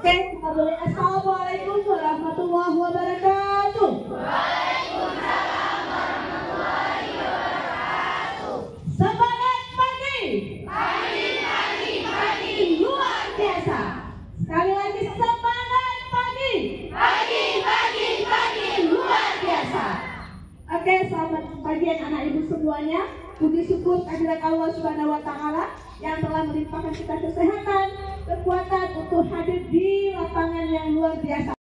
Oke, kita boleh. Assalamualaikum warahmatullahi wabarakatuh. Waalaikumsalam warahmatullahi wabarakatuh. Semangat pagi. Pagi. Luar biasa. Sekali lagi semangat pagi. Pagi. Luar biasa. Oke, selamat pagi anak ibu semuanya. Puji syukur kehadirat Allah Subhanahu wa taala yang telah melimpahkan kita kesehatan, kekuatan untuk hadir di lapangan yang luar biasa.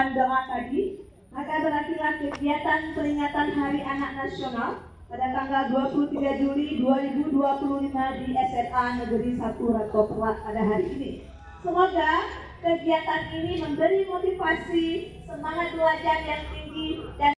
Doa tadi, maka berakhirlah kegiatan peringatan Hari Anak Nasional pada tanggal 23 Juli 2025 di SMA Negeri 1 Ratoperlak pada hari ini. Semoga kegiatan ini memberi motivasi, semangat belajar yang tinggi dan